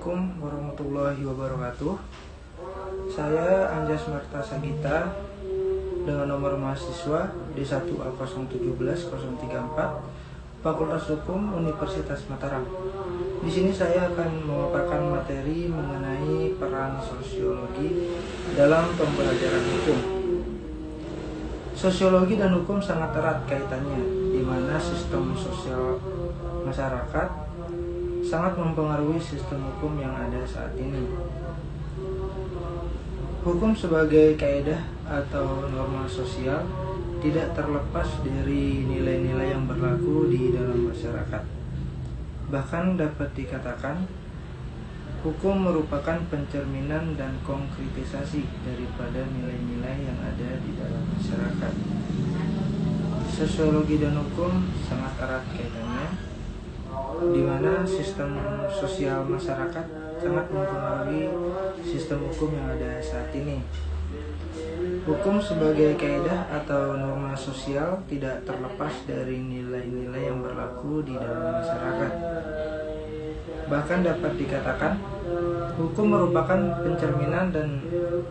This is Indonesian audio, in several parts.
Assalamualaikum warahmatullahi wabarakatuh. Saya Anjas Marta Sagita dengan nomor mahasiswa D1A017034 Fakultas Hukum Universitas Mataram. Di sini saya akan memaparkan materi mengenai peran sosiologi dalam pembelajaran hukum. Sosiologi dan hukum sangat erat kaitannya, di mana sistem sosial masyarakat sangat mempengaruhi sistem hukum yang ada saat ini. Hukum sebagai kaidah atau norma sosial tidak terlepas dari nilai-nilai yang berlaku di dalam masyarakat. Bahkan dapat dikatakan, hukum merupakan pencerminan dan konkretisasi daripada nilai-nilai yang ada di dalam masyarakat. Sosiologi dan hukum sangat erat kaitannya, di mana sistem sosial masyarakat sangat mempengaruhi sistem hukum yang ada saat ini. Hukum sebagai kaidah atau norma sosial tidak terlepas dari nilai-nilai yang berlaku di dalam masyarakat. Bahkan dapat dikatakan, hukum merupakan pencerminan dan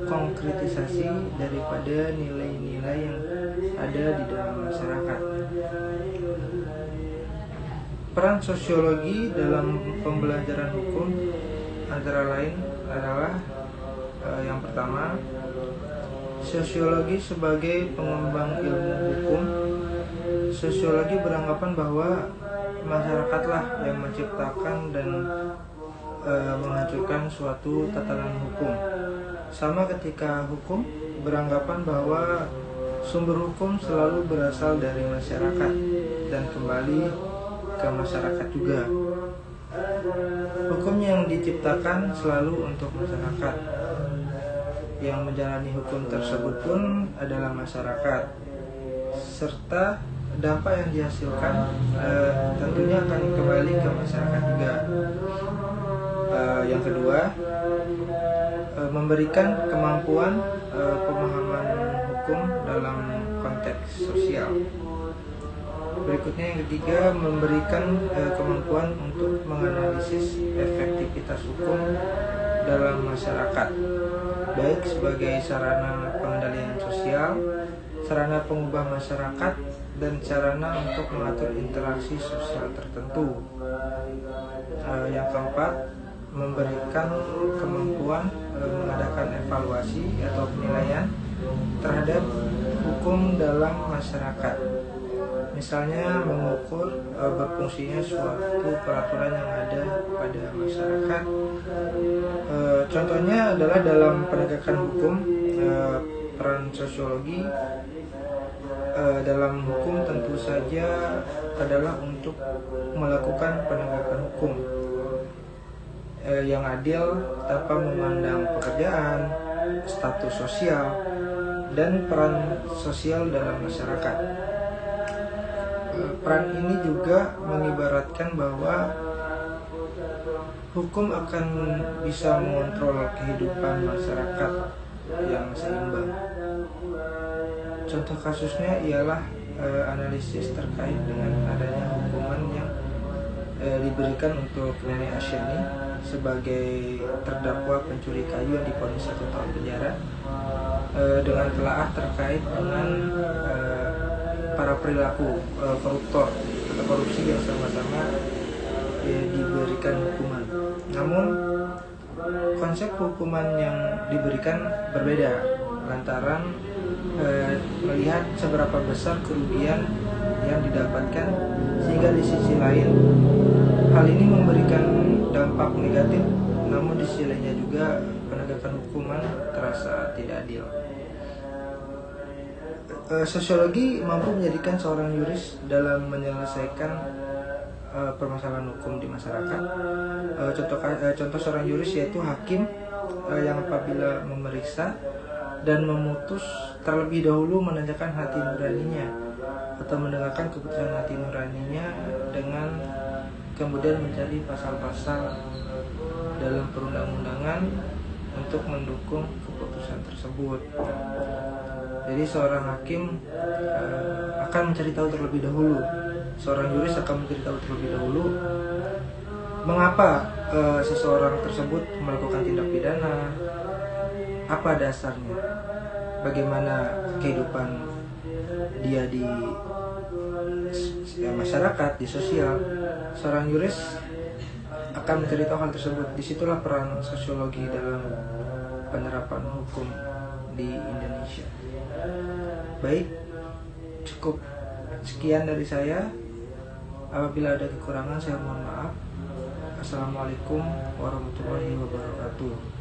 konkretisasi daripada nilai-nilai yang ada di dalam masyarakat. Peran sosiologi dalam pembelajaran hukum antara lain adalah yang pertama, sosiologi sebagai pengembang ilmu hukum. Sosiologi beranggapan bahwa masyarakatlah yang menciptakan dan menghancurkan suatu tatanan hukum. Sama ketika hukum beranggapan bahwa sumber hukum selalu berasal dari masyarakat dan kembali ke masyarakat juga. Hukum yang diciptakan selalu untuk masyarakat. Yang menjalani hukum tersebut pun adalah masyarakat, serta dampak yang dihasilkan tentunya akan kembali ke masyarakat juga. Yang kedua, memberikan kemampuan pemahaman hukum dalam konteks sosial. Berikutnya yang ketiga, memberikan kemampuan untuk menganalisis efektivitas hukum dalam masyarakat, baik sebagai sarana pengendalian sosial, sarana pengubah masyarakat, dan sarana untuk mengatur interaksi sosial tertentu. Yang keempat, memberikan kemampuan mengadakan evaluasi atau penilaian terhadap hukum dalam masyarakat. Misalnya mengukur berfungsinya suatu peraturan yang ada pada masyarakat. Contohnya adalah dalam penegakan hukum, peran sosiologi dalam hukum tentu saja adalah untuk melakukan penegakan hukum yang adil tanpa memandang pekerjaan, status sosial, dan peran sosial dalam masyarakat. Peran ini juga mengibaratkan bahwa hukum akan bisa mengontrol kehidupan masyarakat yang seimbang. Contoh kasusnya ialah analisis terkait dengan adanya hukuman yang diberikan untuk Nenek Asyani sebagai terdakwa pencuri kayu yang divonis 1 tahun penjara, dengan telaah terkait dengan para perilaku koruptor atau korupsi yang sama-sama diberikan hukuman. Namun konsep hukuman yang diberikan berbeda lantaran melihat seberapa besar kerugian yang didapatkan, sehingga di sisi lain hal ini memberikan dampak negatif, namun di sisi lainnya juga penegakan hukuman terasa tidak adil. Sosiologi mampu menjadikan seorang yuris dalam menyelesaikan permasalahan hukum di masyarakat. Contoh seorang yuris yaitu hakim yang apabila memeriksa dan memutus terlebih dahulu menanyakan hati nuraninya atau mendengarkan keputusan hati nuraninya dengan kemudian mencari pasal-pasal dalam perundang-undangan untuk mendukung keputusan tersebut. Jadi seorang hakim akan mencari tahu terlebih dahulu, seorang yuris akan mencari tahu terlebih dahulu mengapa seseorang tersebut melakukan tindak pidana, apa dasarnya, bagaimana kehidupan dia di masyarakat, di sosial. Seorang yuris akan mencari tahu hal tersebut. Disitulah peran sosiologi dalam penerapan hukum di Indonesia. Baik, cukup sekian dari saya. Apabila ada kekurangan saya mohon maaf. Assalamualaikum warahmatullahi wabarakatuh.